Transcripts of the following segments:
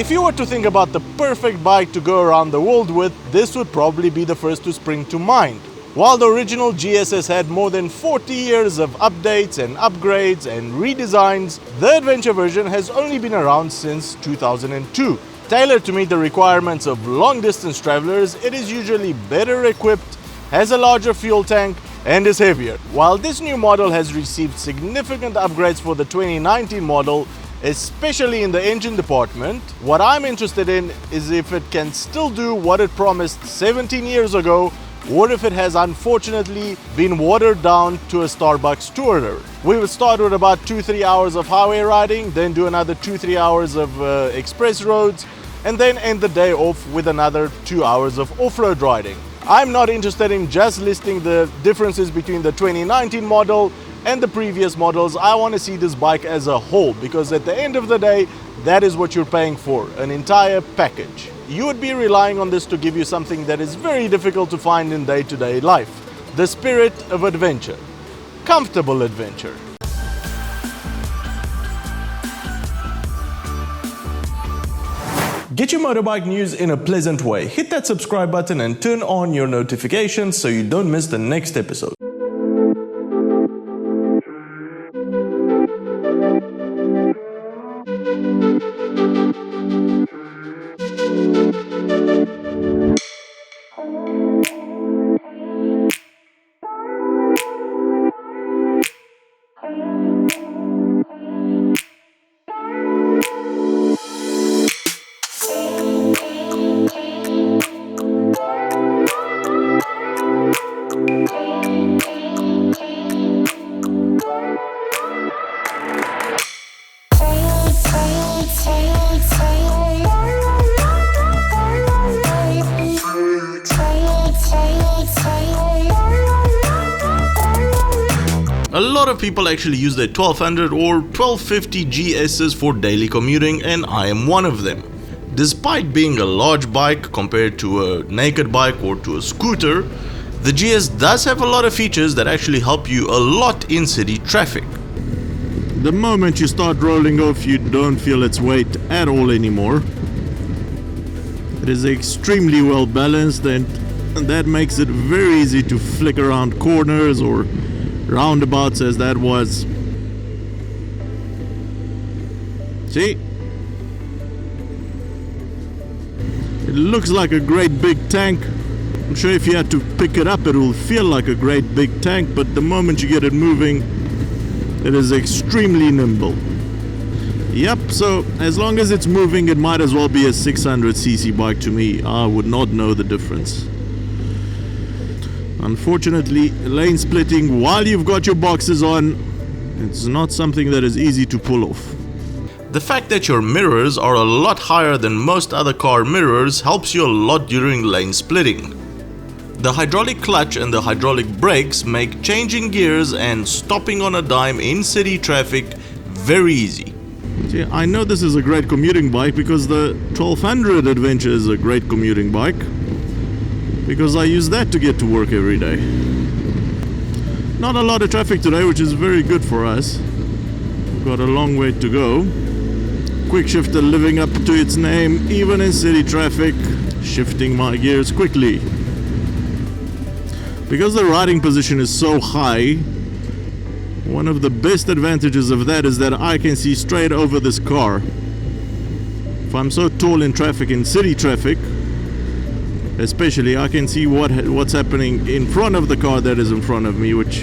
If you were to think about the perfect bike to go around the world with, this would probably be the first to spring to mind. While the original GS has had more than 40 years of updates and upgrades and redesigns, the Adventure version has only been around since 2002. Tailored to meet the requirements of long-distance travelers, it is usually better equipped, has a larger fuel tank, and is heavier. While this new model has received significant upgrades for the 2019 model, especially in the engine department, what I'm interested in is if it can still do what it promised 17 years ago, or if it has unfortunately been watered down to a Starbucks tourer. We would start with about 2-3 hours of highway riding, then do another 2-3 hours of express roads, and then end the day off with another 2 hours of off-road riding. I'm not interested in just listing the differences between the 2019 model and the previous models. I want to see this bike as a whole, because at the end of the day, that is what you're paying for, an entire package. You would be relying on this to give you something that is very difficult to find in day-to-day life: the spirit of adventure. Comfortable adventure. Get your motorbike news in a pleasant way. Hit that subscribe button and turn on your notifications so you don't miss the next episode. A lot of people actually use their 1200 or 1250 GSs for daily commuting, and I am one of them. Despite being a large bike compared to a naked bike or to a scooter, the GS does have a lot of features that actually help you a lot in city traffic. The moment you start rolling off, you don't feel its weight at all anymore. It is extremely well balanced, and that makes it very easy to flick around corners or roundabouts, as that was. See? It looks like a great big tank. I'm sure if you had to pick it up, it will feel like a great big tank, but the moment you get it moving, it is extremely nimble. Yep, so as long as it's moving, it might as well be a 600cc bike to me. I would not know the difference. Unfortunately, lane splitting while you've got your boxes on, it's not something that is easy to pull off. The fact that your mirrors are a lot higher than most other car mirrors helps you a lot during lane splitting. The hydraulic clutch and the hydraulic brakes make changing gears and stopping on a dime in city traffic very easy. See, I know this is a great commuting bike because the 1200 Adventure is a great commuting bike, because I use that to get to work every day. Not a lot of traffic today, which is very good for us. We've got a long way to go. Quick shifter living up to its name, even in city traffic, shifting my gears quickly. Because the riding position is so high, one of the best advantages of that is that I can see straight over this car. If I'm so tall in traffic, in city traffic especially, I can see what's happening in front of the car that is in front of me, which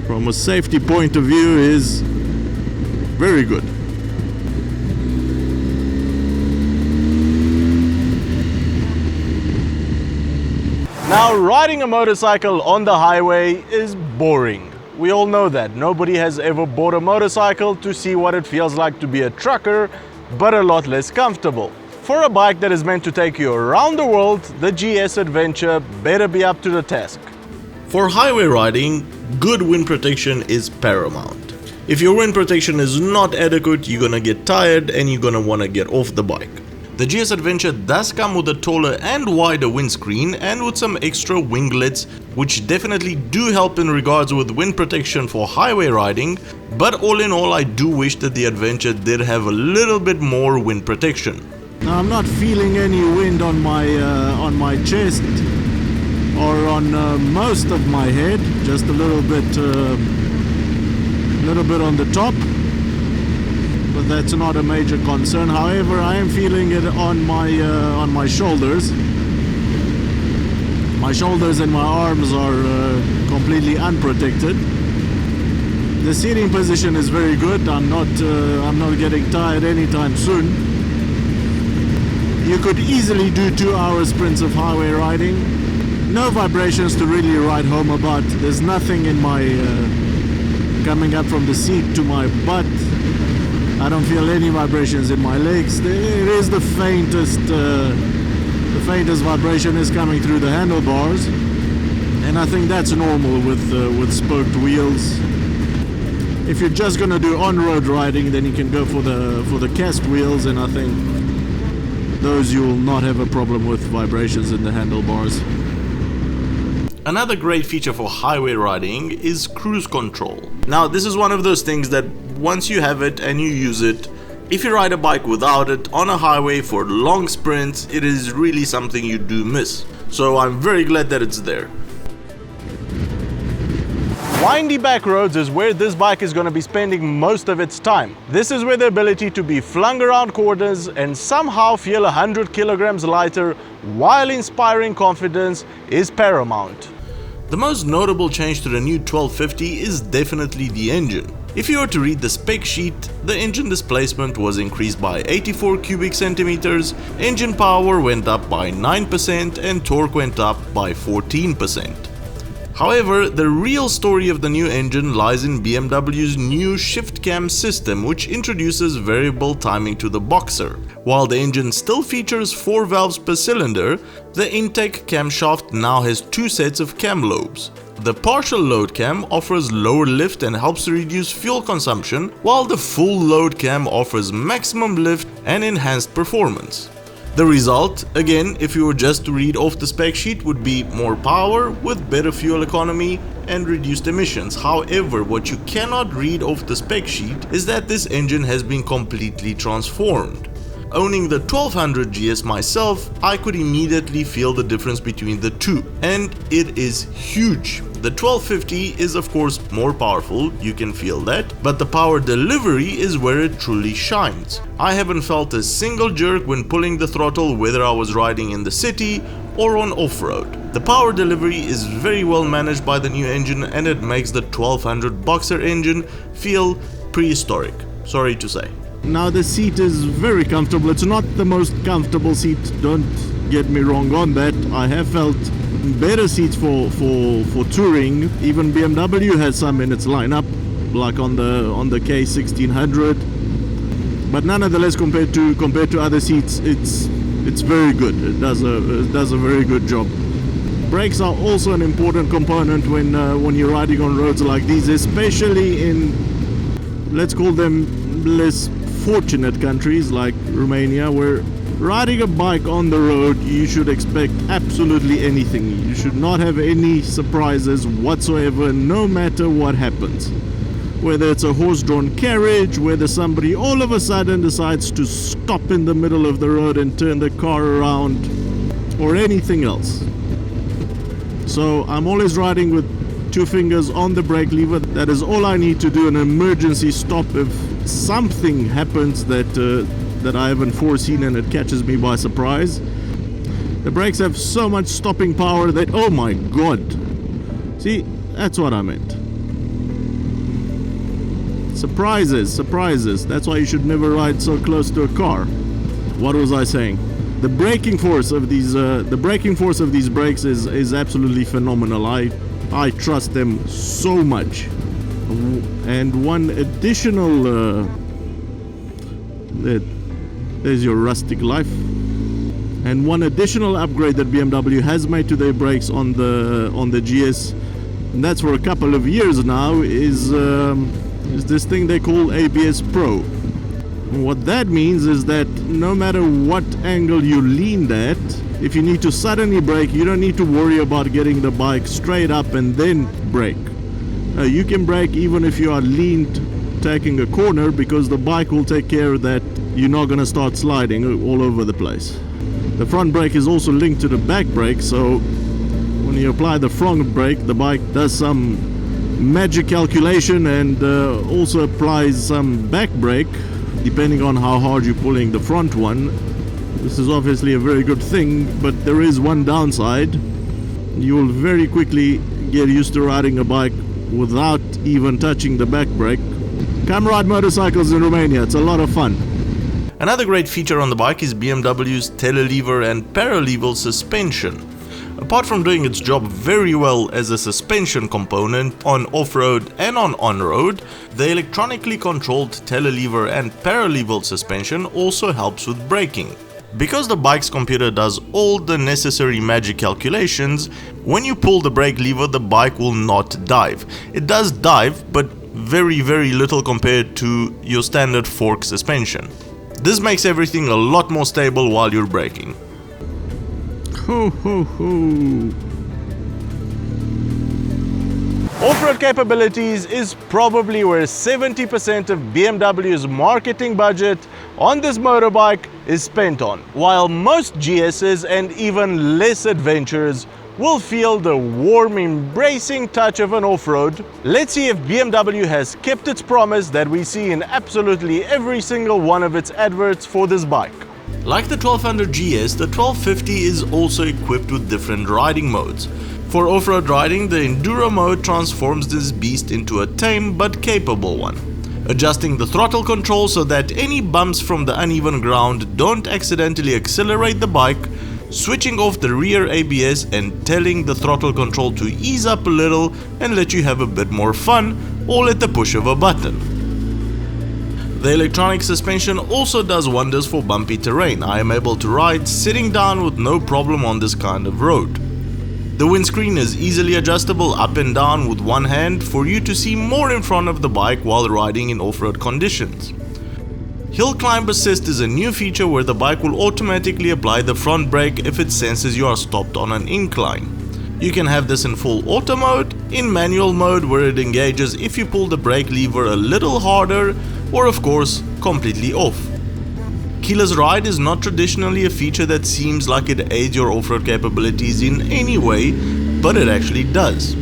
from a safety point of view is very good. Now, riding a motorcycle on the highway is boring. We all know that. Nobody has ever bought a motorcycle to see what it feels like to be a trucker, but a lot less comfortable. For a bike that is meant to take you around the world, the GS Adventure better be up to the task. For highway riding, good wind protection is paramount. If your wind protection is not adequate, you're gonna get tired and you're gonna wanna get off the bike. The GS Adventure does come with a taller and wider windscreen and with some extra winglets, which definitely do help in regards with wind protection for highway riding, but all in all I do wish that the Adventure did have a little bit more wind protection. Now I'm not feeling any wind on my chest or on most of my head, just a little bit on the top. But that's not a major concern. However, I am feeling it on my shoulders. My shoulders and my arms are completely unprotected. The seating position is very good. I'm not getting tired anytime soon. You could easily do 2-hour sprints of highway riding. No vibrations to really write home about. There's nothing in my coming up from the seat to my butt. I don't feel any vibrations in my legs. It is the faintest vibration is coming through the handlebars, and I think that's normal with spoked wheels. If you're just gonna do on-road riding, then you can go for the cast wheels, and I think those you will not have a problem with vibrations in the handlebars. Another great feature for highway riding is cruise control. Now this is one of those things that once you have it and you use it, if you ride a bike without it on a highway for long sprints, it is really something you do miss. So I'm very glad that it's there. Windy back roads is where this bike is going to be spending most of its time. This is where the ability to be flung around corners and somehow feel 100 kilograms lighter while inspiring confidence is paramount. The most notable change to the new 1250 is definitely the engine. If you were to read the spec sheet, the engine displacement was increased by 84 cubic centimeters, engine power went up by 9% and torque went up by 14%. However, the real story of the new engine lies in BMW's new Shiftcam system, which introduces variable timing to the Boxer. While the engine still features 4 valves per cylinder, the intake camshaft now has 2 sets of cam lobes. The partial load cam offers lower lift and helps to reduce fuel consumption, while the full load cam offers maximum lift and enhanced performance. The result, again, if you were just to read off the spec sheet, would be more power with better fuel economy and reduced emissions. However, what you cannot read off the spec sheet is that this engine has been completely transformed. Owning the 1200 GS myself, I could immediately feel the difference between the two, and it is huge. The 1250 is of course more powerful, you can feel that, but the power delivery is where it truly shines. I haven't felt a single jerk when pulling the throttle, whether I was riding in the city or on off-road. The power delivery is very well managed by the new engine, and it makes the 1200 Boxer engine feel prehistoric, sorry to say. Now the seat is very comfortable. It's not the most comfortable seat, don't get me wrong on that. I have felt better seats for touring. Even BMW has some in its lineup, like on the K1600. But nonetheless, compared to other seats, it's very good. It does a very good job. Brakes are also an important component when you're riding on roads like these, especially in, let's call them, less fortunate countries like Romania, where riding a bike on the road you should expect absolutely anything. You should not have any surprises whatsoever, no matter what happens. Whether it's a horse-drawn carriage, whether somebody all of a sudden decides to stop in the middle of the road and turn the car around, or anything else. So I'm always riding with 2 fingers on the brake lever. That is all I need to do, an emergency stop if something happens that I haven't foreseen and it catches me by surprise. The brakes have so much stopping power that, oh my god. See, that's what I meant. Surprises. That's why you should never ride so close to a car. What was I saying? The braking force of these brakes is absolutely phenomenal. I trust them so much. And one additional there's your rustic life. And one additional upgrade that BMW has made to their brakes on the GS, and that's for a couple of years now, is this thing they call ABS Pro. What that means is that no matter what angle you leaned at, if you need to suddenly brake, you don't need to worry about getting the bike straight up and then brake. You can brake even if you are leaned taking a corner, because the bike will take care that you're not going to start sliding all over the place. The front brake is also linked to the back brake, so when you apply the front brake, the bike does some magic calculation and also applies some back brake depending on how hard you're pulling the front one. This is obviously a very good thing, but there is one downside. You will very quickly get used to riding a bike without even touching the back brake. Come ride motorcycles in Romania, it's a lot of fun. Another great feature on the bike is BMW's telelever and paralever suspension. Apart from doing its job very well as a suspension component on off-road and on-road, the electronically controlled telelever and paralever suspension also helps with braking. Because the bike's computer does all the necessary magic calculations, when you pull the brake lever, the bike will not dive. It does dive, but very little compared to your standard fork suspension. This makes everything a lot more stable while you're braking. Ho ho ho! Off-road capabilities is probably where 70% of BMW's marketing budget on this motorbike is spent on, while most GS's and even less adventures will feel the warm, embracing touch of an off-road. Let's see if BMW has kept its promise that we see in absolutely every single one of its adverts for this bike. Like the 1200 GS, the 1250 is also equipped with different riding modes. For off-road riding, the Enduro mode transforms this beast into a tame but capable one, adjusting the throttle control so that any bumps from the uneven ground don't accidentally accelerate the bike, switching off the rear ABS and telling the throttle control to ease up a little and let you have a bit more fun, all at the push of a button. The electronic suspension also does wonders for bumpy terrain. I am able to ride sitting down with no problem on this kind of road. The windscreen is easily adjustable up and down with one hand for you to see more in front of the bike while riding in off-road conditions. Hill Climb Assist is a new feature where the bike will automatically apply the front brake if it senses you are stopped on an incline. You can have this in full auto mode, in manual mode where it engages if you pull the brake lever a little harder, or of course completely off. Keyless ride is not traditionally a feature that seems like it aids your off-road capabilities in any way, but it actually does.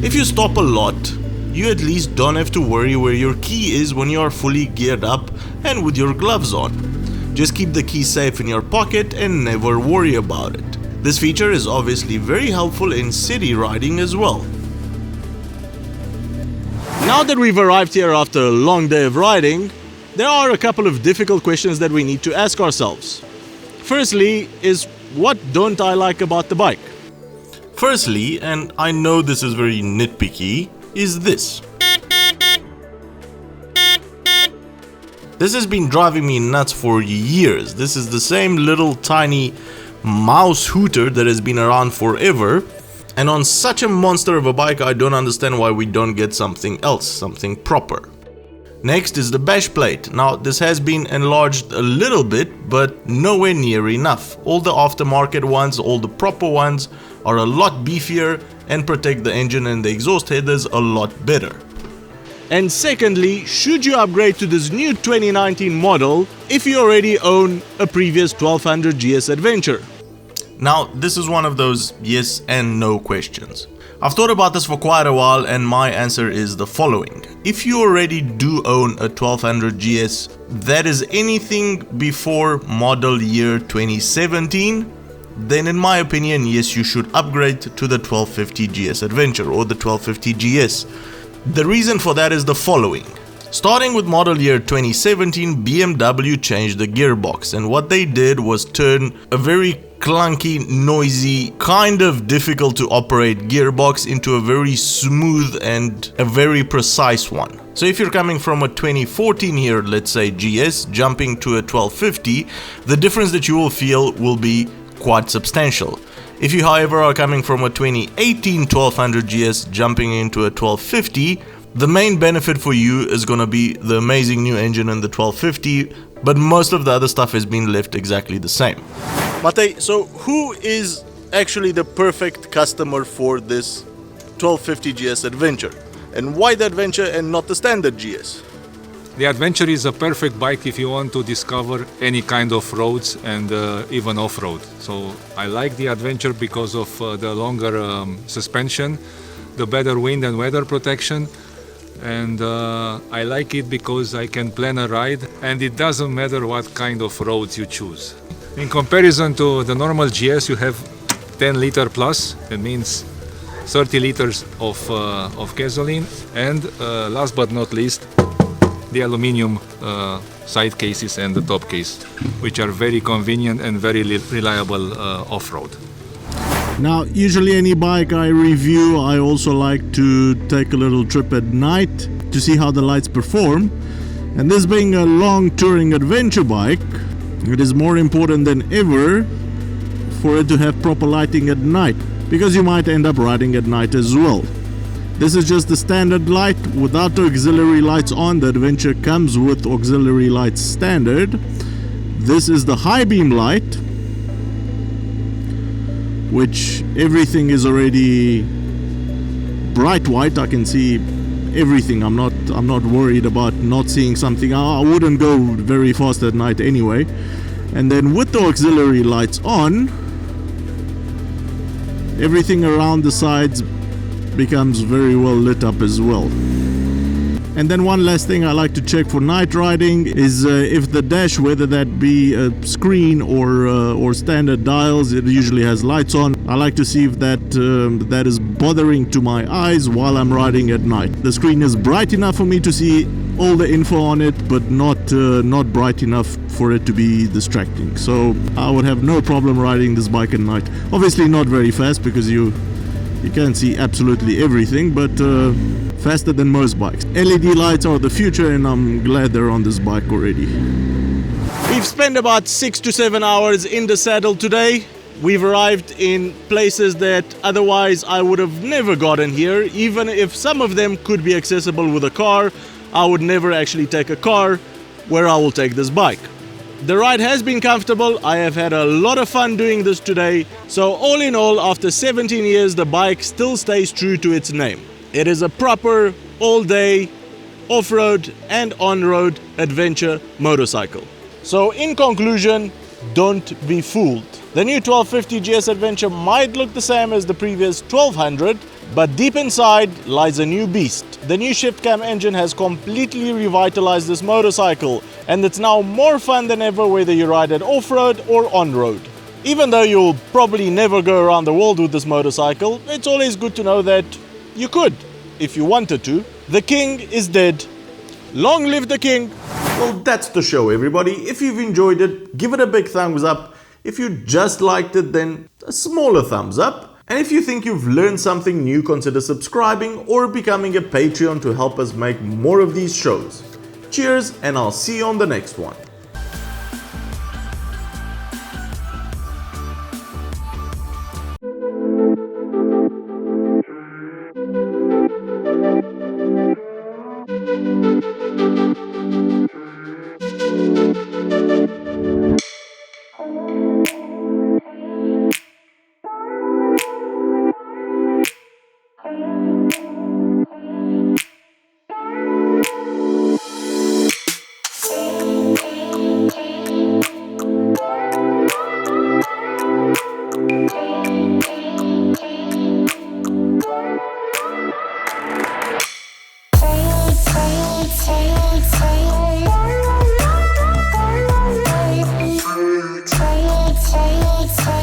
If you stop a lot, you at least don't have to worry where your key is when you are fully geared up and with your gloves on. Just keep the key safe in your pocket and never worry about it. This feature is obviously very helpful in city riding as well. Now that we've arrived here after a long day of riding, there are a couple of difficult questions that we need to ask ourselves. Firstly is, what don't I like about the bike? Firstly, and I know this is very nitpicky, is this. This has been driving me nuts for years. This is the same little tiny mouse hooter that has been around forever. And on such a monster of a bike, I don't understand why we don't get something else, something proper. Next is the bash plate. Now this has been enlarged a little bit, but nowhere near enough. All the aftermarket ones, all the proper ones are a lot beefier and protect the engine and the exhaust headers a lot better. And secondly, should you upgrade to this new 2019 model if you already own a previous 1200 GS Adventure? Now, this is one of those yes and no questions. I've thought about this for quite a while and my answer is the following. If you already do own a 1200 GS that is anything before model year 2017, then in my opinion, yes, you should upgrade to the 1250 GS Adventure or the 1250 GS. The reason for that is the following. Starting with model year 2017, BMW changed the gearbox, and what they did was turn a very clunky, noisy, kind of difficult to operate gearbox into a very smooth and a very precise one. So if you're coming from a 2014 here, let's say GS, jumping to a 1250, the difference that you will feel will be quite substantial. If you however are coming from a 2018 1200 GS jumping into a 1250, The main benefit for you is gonna be the amazing new engine in the 1250, but most of the other stuff has been left exactly the same. Matej, so who is actually the perfect customer for this 1250 GS Adventure? And why the Adventure and not the standard GS? The Adventure is a perfect bike if you want to discover any kind of roads and even off-road. So I like the Adventure because of the longer suspension, the better wind and weather protection, and I like it because I can plan a ride and it doesn't matter what kind of roads you choose. In comparison to the normal GS, you have 10 liter plus, that means 30 liters of gasoline, and last but not least, the aluminium side cases and the top case, which are very convenient and very reliable off-road. Now, usually any bike I review, I also like to take a little trip at night to see how the lights perform. And this being a long touring adventure bike, it is more important than ever for it to have proper lighting at night, because you might end up riding at night as well. This is just the standard light without the auxiliary lights on. The Adventure comes with auxiliary lights standard. This is the high beam light, which everything is already bright white. I can see everything. I'm not worried about not seeing something. I wouldn't go very fast at night anyway. And then with the auxiliary lights on, everything around the sides becomes very well lit up as well. And then one last thing I like to check for night riding is if the dash, whether that be a screen or standard dials, it usually has lights on. I like to see if that is bothering to my eyes while I'm riding at night. The screen is bright enough for me to see all the info on it, but not bright enough for it to be distracting. So I would have no problem riding this bike at night. Obviously not very fast, because you can't see absolutely everything, but faster than most bikes. LED lights are the future, and I'm glad they're on this bike already. We've spent about 6 to 7 hours in the saddle today. We've arrived in places that otherwise I would have never gotten here. Even if some of them could be accessible with a car, I would never actually take a car where I will take this bike. The ride has been comfortable. I have had a lot of fun doing this today. So all in all, after 17 years, the bike still stays true to its name. It is a proper all-day off-road and on-road adventure motorcycle. So in conclusion, don't be fooled. The new 1250 GS Adventure might look the same as the previous 1200, but deep inside lies a new beast. The new Shiftcam engine has completely revitalized this motorcycle, and it's now more fun than ever whether you ride it off-road or on-road. Even though you'll probably never go around the world with this motorcycle, it's always good to know that you could, if you wanted to. The king is dead. Long live the king! Well, that's the show, everybody. If you've enjoyed it, give it a big thumbs up. If you just liked it, then a smaller thumbs up. And if you think you've learned something new, consider subscribing or becoming a Patreon to help us make more of these shows. Cheers, and I'll see you on the next one. Take